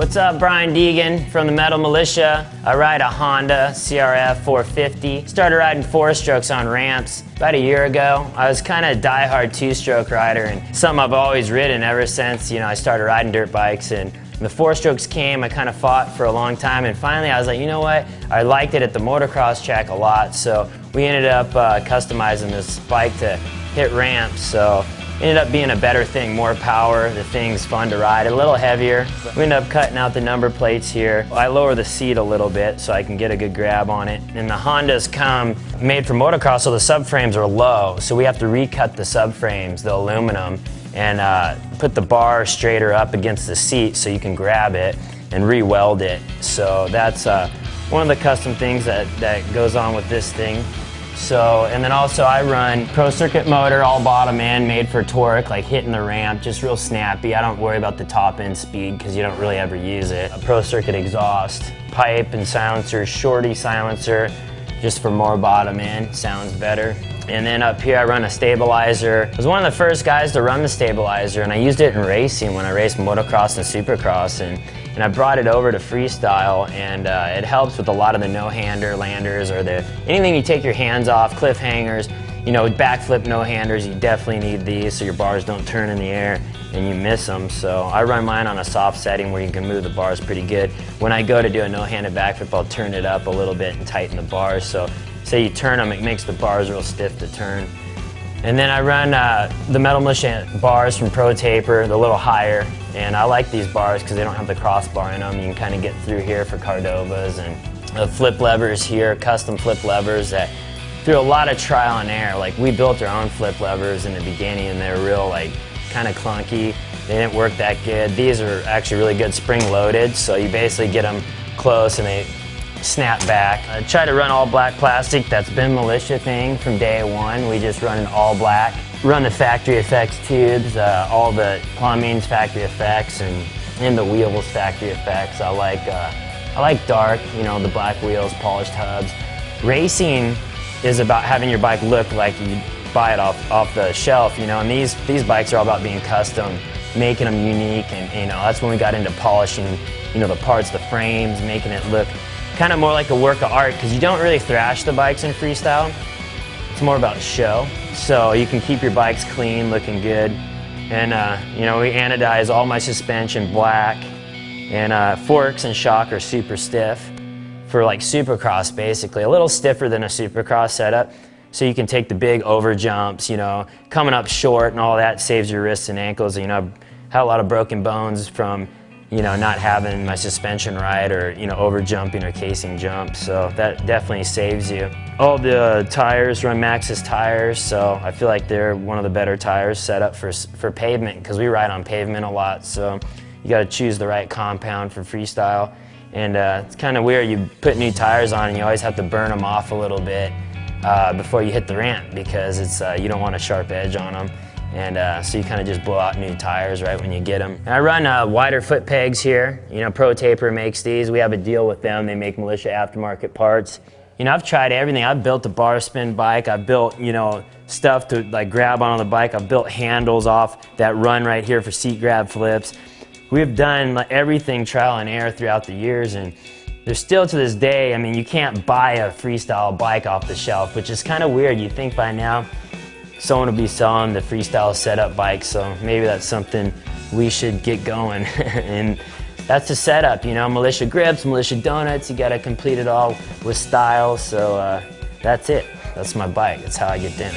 What's up, Brian Deegan from the Metal Militia. I ride a Honda CRF 450. Started riding 4-strokes on ramps about a year ago. I was kind of a diehard 2-stroke rider and something I've always ridden ever since, I started riding dirt bikes. And when the 4-strokes came, I kind of fought for a long time, and finally I was like, you know what? I liked it at the motocross track a lot, so we ended up customizing this bike to hit ramps. So ended up being a better thing, more power, the thing's fun to ride, a little heavier. We ended up cutting out the number plates here. I lower the seat a little bit so I can get a good grab on it. And the Hondas come made for motocross, so the subframes are low, so we have to recut the subframes, the aluminum, and put the bar straighter up against the seat so you can grab it and re-weld it. So that's one of the custom things that goes on with this thing. So, and then also I run Pro Circuit motor, all bottom end, made for torque, like hitting the ramp, just real snappy. I don't worry about the top end speed because you don't really ever use it. A Pro Circuit exhaust, pipe and silencer, shorty silencer, just for more bottom end, sounds better. And then up here I run a stabilizer. I was one of the first guys to run the stabilizer, and I used it in racing when I raced motocross and supercross, and I brought it over to freestyle, and it helps with a lot of the no-hander landers or anything you take your hands off, cliffhangers, backflip no-handers. You definitely need these so your bars don't turn in the air and you miss them. So I run mine on a soft setting where you can move the bars pretty good. When I go to do a no-handed backflip, I'll turn it up a little bit and tighten the bars. So say you turn them, it makes the bars real stiff to turn. And then I run the Metal Militia bars from Pro Taper, a little higher, and I like these bars because they don't have the crossbar in them. You can kind of get through here for Cordovas, and the flip levers here, custom flip levers that through a lot of trial and error. Like, we built our own flip levers in the beginning, and they're real, kind of clunky. They didn't work that good. These are actually really good spring loaded, so you basically get them close and they snap back. I try to run all black plastic. That's been Militia thing from day one. We just run all black. Run the factory effects tubes, all the plumbing's factory effects, and the wheels factory effects. I like dark, the black wheels, polished hubs. Racing is about having your bike look like you buy it off the shelf, and these bikes are all about being custom, making them unique, and that's when we got into polishing, the parts, the frames, making it look kind of more like a work of art, because you don't really thrash the bikes in freestyle. It's more about show. So you can keep your bikes clean, looking good. And we anodize all my suspension black, and forks and shock are super stiff for supercross, basically. A little stiffer than a supercross setup. So you can take the big over jumps, coming up short and all that saves your wrists and ankles. I've had a lot of broken bones from not having my suspension right, or, over jumping or casing jumps. So that definitely saves you. All the tires run Maxxis tires, so I feel like they're one of the better tires set up for pavement, because we ride on pavement a lot. So you got to choose the right compound for freestyle. And it's kind of weird, you put new tires on and you always have to burn them off a little bit before you hit the ramp, because you don't want a sharp edge on them. And so you kind of just blow out new tires right when you get them. And I run wider foot pegs here. Pro Taper makes these. We have a deal with them. They make Militia aftermarket parts. I've tried everything. I've built a bar spin bike. I've built, stuff to grab on the bike. I've built handles off that run right here for seat grab flips. We've done everything trial and error throughout the years, and there's still to this day, you can't buy a freestyle bike off the shelf, which is kind of weird. You'd think by now someone will be selling the freestyle setup bikes, so maybe that's something we should get going. And that's the setup, Militia grips, Militia donuts, you gotta complete it all with style. So that's it. That's my bike. That's how I get down.